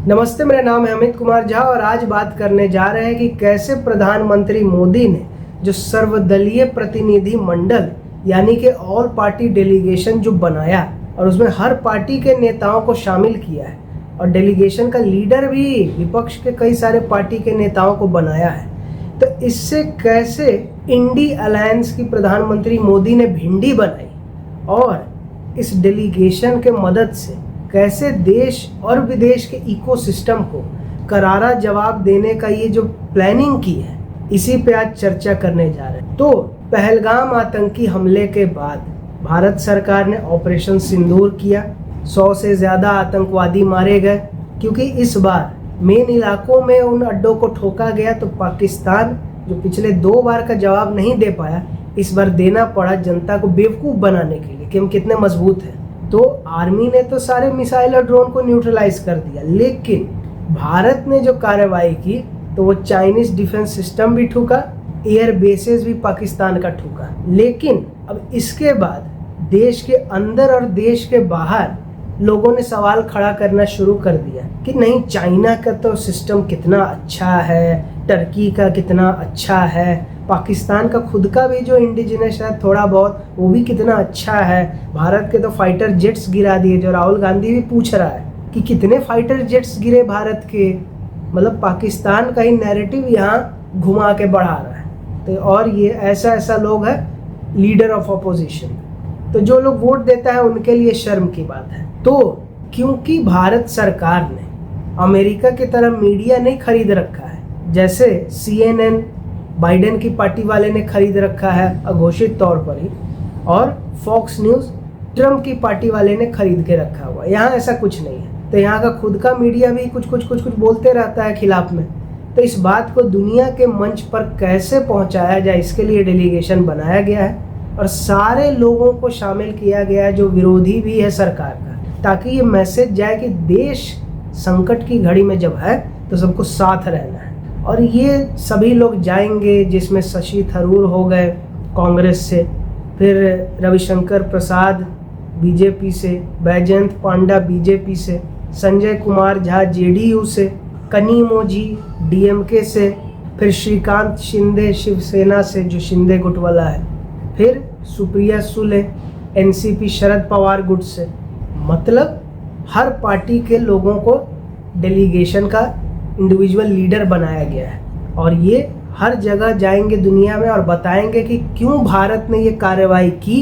नमस्ते, मेरा नाम है अमित कुमार झा और आज बात करने जा रहे हैं कि कैसे प्रधानमंत्री मोदी ने जो सर्वदलीय प्रतिनिधि मंडल यानी कि ऑल पार्टी डेलीगेशन जो बनाया और उसमें हर पार्टी के नेताओं को शामिल किया है और डेलीगेशन का लीडर भी विपक्ष के कई सारे पार्टी के नेताओं को बनाया है, तो इससे कैसे इंडी अलायंस की प्रधानमंत्री मोदी ने भिंडी बनाई और इस डेलीगेशन के मदद से कैसे देश और विदेश के इकोसिस्टम को करारा जवाब देने का ये जो प्लानिंग की है, इसी पे आज चर्चा करने जा रहे हैं। तो पहलगाम आतंकी हमले के बाद भारत सरकार ने ऑपरेशन सिंदूर किया, 100 से ज़्यादा आतंकवादी मारे गए क्योंकि इस बार मेन इलाकों में उन अड्डों को ठोका गया। तो पाकिस्तान जो पिछले 2 बार का जवाब नहीं दे पाया, इस बार देना पड़ा जनता को बेवकूफ़ बनाने के लिए कि हम कितने मजबूत हैं। तो आर्मी ने तो सारे मिसाइल और ड्रोन को न्यूट्रलाइज कर दिया, लेकिन भारत ने जो कार्रवाई की तो वो चाइनीज डिफेंस सिस्टम भी ठुका, एयर बेसेस भी पाकिस्तान का ठुका। लेकिन अब इसके बाद देश के अंदर और देश के बाहर लोगों ने सवाल खड़ा करना शुरू कर दिया कि नहीं, चाइना का तो सिस्टम कितना अच्छा है, टर्की का कितना अच्छा है, पाकिस्तान का खुद का भी जो इंडिजिनस है थोड़ा बहुत वो भी कितना अच्छा है, भारत के तो फाइटर जेट्स गिरा दिए। जो राहुल गांधी भी पूछ रहा है कि कितने फाइटर जेट्स गिरे भारत के, मतलब पाकिस्तान का ही नैरेटिव यहाँ घुमा के बढ़ा रहा है। तो और ये ऐसा लोग है लीडर ऑफ अपोजिशन, तो जो लोग वोट देता है उनके लिए शर्म की बात है। तो क्योंकि भारत सरकार ने अमेरिका की तरह मीडिया नहीं खरीद रखा है, जैसे CNN बाइडेन की पार्टी वाले ने खरीद रखा है अघोषित तौर पर ही, और फॉक्स न्यूज़ ट्रम्प की पार्टी वाले ने खरीद के रखा हुआ, यहाँ ऐसा कुछ नहीं है। तो यहाँ का खुद का मीडिया भी कुछ बोलते रहता है खिलाफ में। तो इस बात को दुनिया के मंच पर कैसे पहुँचाया जाए, इसके लिए डेलीगेशन बनाया गया है और सारे लोगों को शामिल किया गया है जो विरोधी भी है सरकार का, ताकि ये मैसेज जाए कि देश संकट की घड़ी में जब है तो सबको साथ रहना है। और ये सभी लोग जाएंगे, जिसमें शशि थरूर हो गए कांग्रेस से, फिर रविशंकर प्रसाद बीजेपी से, बैजयंत पांडा बीजेपी से, संजय कुमार झा JDU से, कनिमोझी DMK से, फिर श्रीकांत शिंदे शिवसेना से जो शिंदे गुट वाला है, फिर सुप्रिया सुले NCP शरद पवार गुट से। मतलब हर पार्टी के लोगों को डेलीगेशन का इंडिविजुअल लीडर बनाया गया है और ये हर जगह जाएंगे दुनिया में और बताएंगे कि क्यों भारत ने ये कार्रवाई की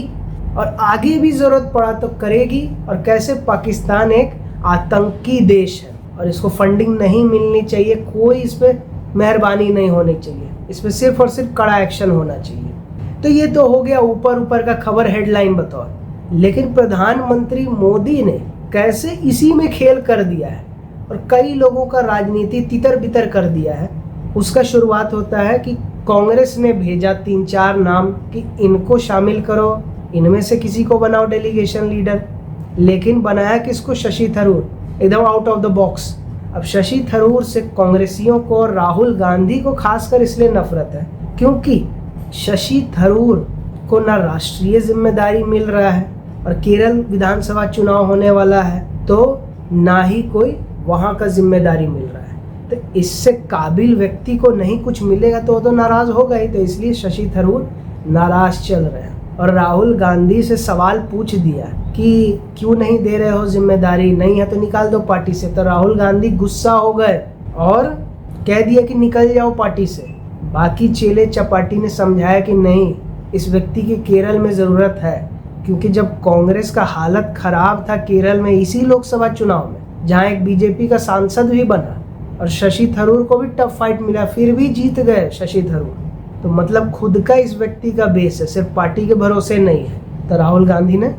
और आगे भी ज़रूरत पड़ा तो करेगी, और कैसे पाकिस्तान एक आतंकी देश है और इसको फंडिंग नहीं मिलनी चाहिए, कोई इस पर मेहरबानी नहीं होनी चाहिए, इस पर सिर्फ और सिर्फ कड़ा एक्शन होना चाहिए। तो ये तो हो गया ऊपर का खबर हेडलाइन बतौर, लेकिन प्रधानमंत्री मोदी ने कैसे इसी में खेल कर दिया है और कई लोगों का राजनीति तितर बितर कर दिया है। उसका शुरुआत होता है कि कांग्रेस ने भेजा 3-4 नाम कि इनको शामिल करो, इनमें से किसी को बनाओ डेलीगेशन लीडर, लेकिन बनाया किसको? शशि थरूर, एकदम आउट ऑफ द बॉक्स। अब शशि थरूर से कांग्रेसियों को और राहुल गांधी को खासकर इसलिए नफरत है क्योंकि शशि थरूर को ना राष्ट्रीय जिम्मेदारी मिल रहा है और केरल विधानसभा चुनाव होने वाला है, तो ना ही कोई वहाँ का जिम्मेदारी मिल रहा है। तो इससे काबिल व्यक्ति को नहीं कुछ मिलेगा तो वो तो नाराज होगा ही। तो इसलिए शशि थरूर नाराज चल रहे हैं और राहुल गांधी से सवाल पूछ दिया कि क्यों नहीं दे रहे हो जिम्मेदारी, नहीं है तो निकाल दो पार्टी से। तो राहुल गांधी गुस्सा हो गए और कह दिया कि निकल जाओ पार्टी से। बाकी चेले चपाटी ने समझाया कि नहीं, इस व्यक्ति की केरल में ज़रूरत है, क्योंकि जब कांग्रेस का हालत खराब था केरल में इसी लोकसभा चुनाव में, जहाँ एक बीजेपी का सांसद भी बना और शशि थरूर को भी टफ फाइट मिला, फिर भी जीत गए शशि थरूर। तो मतलब खुद का इस व्यक्ति का बेस है, सिर्फ पार्टी के भरोसे नहीं है। तो राहुल गांधी ने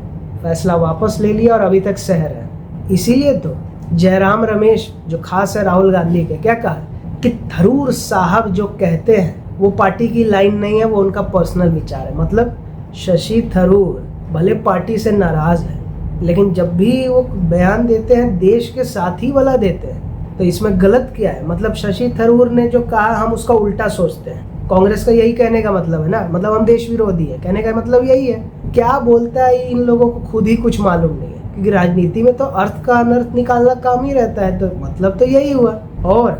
फैसला वापस ले लिया और अभी तक सहर है। इसीलिए तो जयराम रमेश जो खास है राहुल गांधी के, क्या कहा कि थरूर साहब जो कहते हैं वो पार्टी की लाइन नहीं है, वो उनका पर्सनल विचार है। मतलब शशि थरूर भले पार्टी से नाराज है, लेकिन जब भी वो बयान देते हैं देश के साथी वाला देते हैं। तो इसमें गलत क्या है? मतलब शशि थरूर ने जो कहा हम उसका उल्टा सोचते हैं। कांग्रेस का यही कहने का मतलब है ना, मतलब हम देश विरोधी है, कहने का मतलब यही है। क्या बोलता है इन लोगों को खुद ही कुछ मालूम नहीं है। क्योंकि राजनीति में तो अर्थ का अनर्थ निकालना काम ही रहता है, तो मतलब तो यही हुआ। और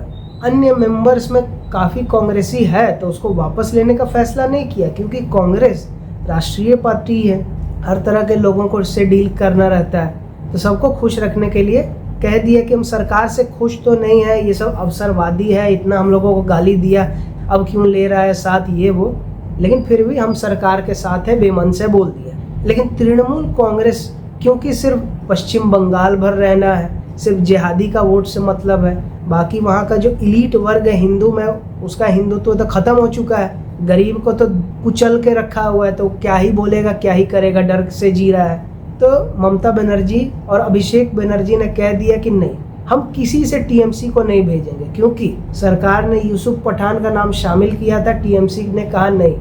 अन्य मेंबर्स में काफ़ी कांग्रेसी है तो उसको वापस लेने का फैसला नहीं किया, क्योंकि कांग्रेस राष्ट्रीय पार्टी है, हर तरह के लोगों को इससे डील करना रहता है, तो सबको खुश रखने के लिए कह दिया कि हम सरकार से खुश तो नहीं है, ये सब अवसरवादी है, इतना हम लोगों को गाली दिया, अब क्यों ले रहा है साथ ये वो, लेकिन फिर भी हम सरकार के साथ है, बेमन से बोल दिया। लेकिन तृणमूल कांग्रेस, क्योंकि सिर्फ पश्चिम बंगाल भर रहना है, सिर्फ जिहादी का वोट से मतलब है, बाकी वहाँ का जो इलीट वर्ग है हिंदू में, उसका हिंदुत्व तो खत्म हो चुका है, गरीब को तो कुचल के रखा हुआ है, तो क्या ही बोलेगा, क्या ही करेगा, डर से जी रहा है। तो ममता बनर्जी और अभिषेक बनर्जी ने कह दिया कि नहीं, हम किसी से टीएमसी को नहीं भेजेंगे, क्योंकि सरकार ने यूसुफ पठान का नाम शामिल किया था, टीएमसी ने कहा नहीं,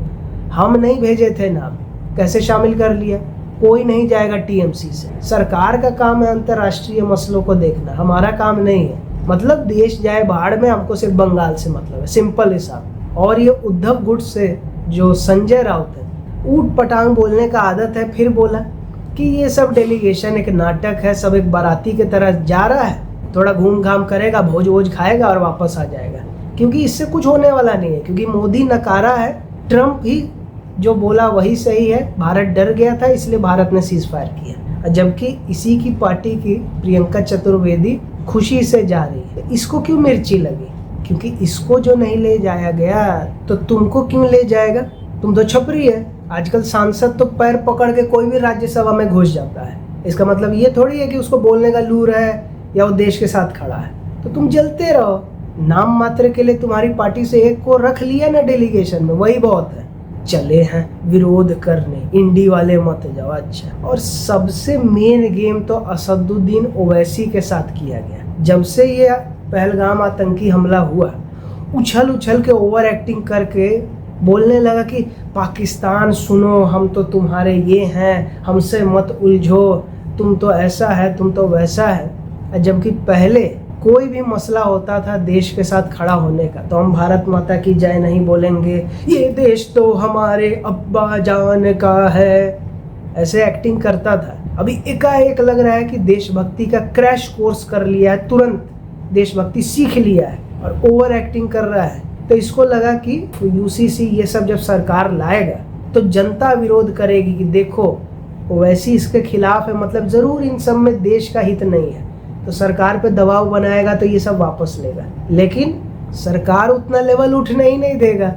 हम नहीं भेजे थे नाम, कैसे शामिल कर लिया, कोई नहीं जाएगा टीएमसी से। सरकार का काम है अंतर्राष्ट्रीय मसलों को देखना, हमारा काम नहीं है। मतलब देश जाए बाहर में, हमको सिर्फ बंगाल से मतलब है, सिंपल हिसाब। और ये उद्धव गुट से जो संजय राउत है, ऊट पटांग बोलने का आदत है, फिर बोला कि ये सब डेलीगेशन एक नाटक है, सब एक बाराती की तरह जा रहा है, थोड़ा घूम घाम करेगा, भोज वोज खाएगा और वापस आ जाएगा, क्योंकि इससे कुछ होने वाला नहीं है, क्योंकि मोदी नकारा है, ट्रम्प ही जो बोला वही सही है, भारत डर गया था इसलिए भारत ने सीज फायर किया। जबकि इसी की पार्टी की प्रियंका चतुर्वेदी खुशी से जा रही है, इसको क्यों मिर्ची लगी, क्योंकि इसको जो नहीं ले जाया गया तो तुमको क्यों ले जाएगा, तुम तो छपरी है। आजकल सांसद तो पैर पकड़ के कोई भी राज्यसभा में घुस जाता है, इसका मतलब ये थोड़ी है कि उसको बोलने का लूर है या वो देश के साथ खड़ा है, तो तुम जलते रहो, नाम मात्र के लिए तुम्हारी पार्टी से एक को रख लिया ना डेलीगेशन में, वही बहुत है। चले हैं विरोध करने, इंडी वाले मत जाओ। अच्छा, और सबसे मेन गेम तो असदुद्दीन ओवैसी के साथ किया गया। जब से ये पहलगाम आतंकी हमला हुआ, उछल उछल के ओवर एक्टिंग करके बोलने लगा कि पाकिस्तान सुनो, हम तो तुम्हारे ये हैं, हमसे मत उलझो, तुम तो ऐसा है, तुम तो वैसा है। जबकि पहले कोई भी मसला होता था देश के साथ खड़ा होने का, तो हम भारत माता की जय नहीं बोलेंगे, ये देश तो हमारे अब्बा जान का है, ऐसे एक्टिंग करता था। अभी एकाएक लग रहा है कि देशभक्ति का क्रैश कोर्स कर लिया है, तुरंत देशभक्ति सीख लिया है और ओवर एक्टिंग कर रहा है। तो इसको लगा कि यूसीसी ये सब जब सरकार लाएगा तो जनता विरोध करेगी कि देखो ओवैसी इसके खिलाफ है, मतलब जरूर इन सब में देश का हित नहीं है, तो सरकार पे दबाव बनाएगा तो ये सब वापस लेगा। लेकिन सरकार उतना लेवल उठने ही नहीं देगा,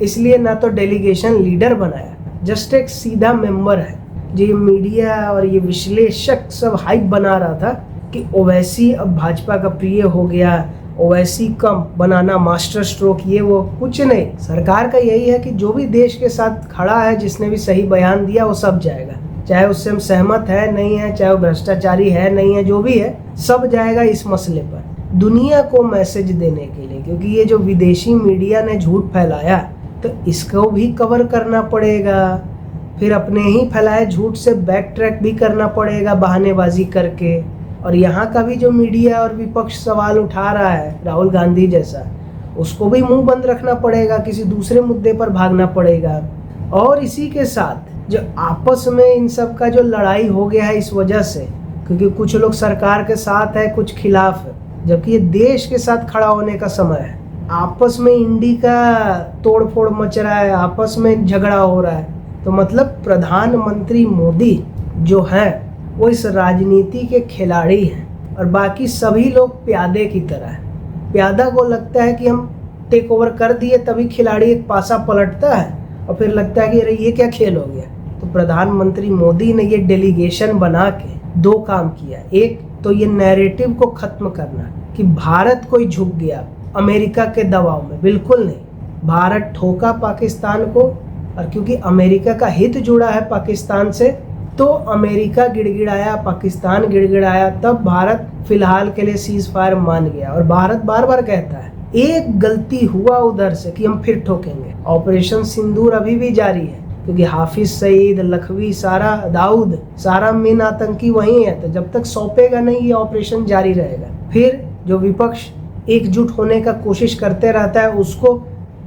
इसलिए ना तो डेलीगेशन लीडर बनाया, जस्ट एक सीधा मेंबर है। जो ये मीडिया और ये विश्लेषक सब हाइप बना रहा था कि ओवैसी अब भाजपा का प्रिय हो गया, ओवैसी कम बनाना मास्टर स्ट्रोक, ये वो कुछ नहीं। सरकार का यही है कि जो भी देश के साथ खड़ा है, जिसने भी सही बयान दिया, वो सब जाएगा, चाहे उससे हम सहमत है नहीं है, चाहे वो भ्रष्टाचारी है नहीं है, जो भी है सब जाएगा इस मसले पर, दुनिया को मैसेज देने के लिए। क्योंकि ये जो विदेशी मीडिया ने झूठ फैलाया, तो इसको भी कवर करना पड़ेगा, फिर अपने ही फैलाए झूठ से बैक ट्रैक भी करना पड़ेगा बहानेबाजी करके। और यहाँ का भी जो मीडिया और विपक्ष सवाल उठा रहा है, राहुल गांधी जैसा, उसको भी मुंह बंद रखना पड़ेगा, किसी दूसरे मुद्दे पर भागना पड़ेगा। और इसी के साथ जो आपस में इन सब का जो लड़ाई हो गया है इस वजह से, क्योंकि कुछ लोग सरकार के साथ है, कुछ खिलाफ है, जबकि ये देश के साथ खड़ा होने का समय है। आपस में इंडी का तोड़ फोड़ मच रहा है, आपस में झगड़ा हो रहा है, तो मतलब प्रधानमंत्री मोदी जो हैं वो इस राजनीति के खिलाड़ी हैं और बाकी सभी लोग प्यादे की तरह है। प्यादा को लगता है कि हम टेक ओवर कर दिए, तभी खिलाड़ी एक पासा पलटता है और फिर लगता है कि अरे ये क्या खेल हो गया। तो प्रधानमंत्री मोदी ने ये डेलीगेशन बना के दो काम किया। एक तो ये नैरेटिव को खत्म करना कि भारत कोई झुक गया अमेरिका के दबाव में, बिल्कुल नहीं। भारत ठोका पाकिस्तान को, और क्योंकि अमेरिका का हित जुड़ा है पाकिस्तान से, तो अमेरिका गिड़गिड़ाया, पाकिस्तान गिड़गिड़ाया, तब भारत फिलहाल के लिए सीज फायर मान गया। और भारत बार बार कहता है एक गलती हुआ उधर से कि हम फिर ठोकेंगे। ऑपरेशन सिंदूर अभी भी जारी है, क्योंकि हाफिज सईद, लखवी, सारा दाऊद, सारा मेन आतंकी वही है, तो जब तक सौंपेगा नहीं ये ऑपरेशन जारी रहेगा। फिर जो विपक्ष एकजुट होने का कोशिश करते रहता है, उसको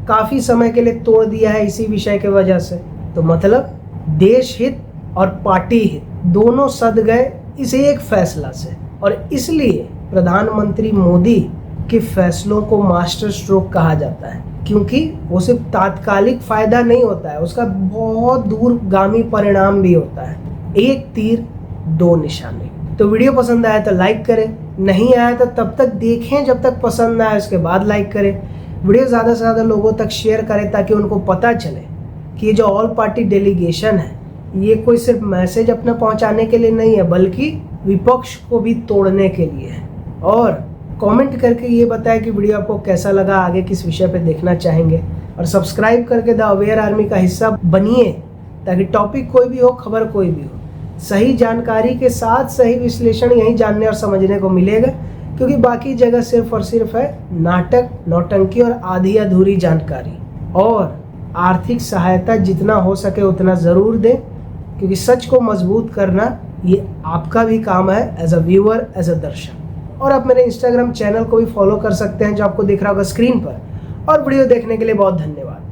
काफी समय के लिए तोड़ दिया है इसी विषय के वजह से। तो मतलब देश हित और पार्टी हित दोनों सद गए इसे एक फैसला से। और इसलिए प्रधानमंत्री मोदी के फैसलों को मास्टर स्ट्रोक कहा जाता है, क्योंकि वो सिर्फ तात्कालिक फायदा नहीं होता है, उसका बहुत दूरगामी परिणाम भी होता है। एक तीर दो निशाने। तो वीडियो पसंद आया तो लाइक करें, नहीं आया तो तब तक देखें जब तक पसंद ना आए, उसके बाद लाइक करें। वीडियो ज़्यादा से ज़्यादा लोगों तक शेयर करें ताकि उनको पता चले कि ये जो ऑल पार्टी डेलीगेशन है ये कोई सिर्फ मैसेज अपना पहुंचाने के लिए नहीं है, बल्कि विपक्ष को भी तोड़ने के लिए है। और कमेंट करके ये बताएं कि वीडियो आपको कैसा लगा, आगे किस विषय पे देखना चाहेंगे, और सब्सक्राइब करके द अवेयर आर्मी का हिस्सा बनिए ताकि टॉपिक कोई भी हो, खबर कोई भी हो, सही जानकारी के साथ सही विश्लेषण यहीं जानने और समझने को मिलेगा, क्योंकि बाकी जगह सिर्फ और सिर्फ है नाटक, नौटंकी और आधी अधूरी जानकारी। और आर्थिक सहायता जितना हो सके उतना ज़रूर दें, क्योंकि सच को मजबूत करना ये आपका भी काम है as a viewer, as a दर्शक। और आप मेरे इंस्टाग्राम चैनल को भी फॉलो कर सकते हैं जो आपको दिख रहा होगा स्क्रीन पर। और वीडियो देखने के लिए बहुत धन्यवाद।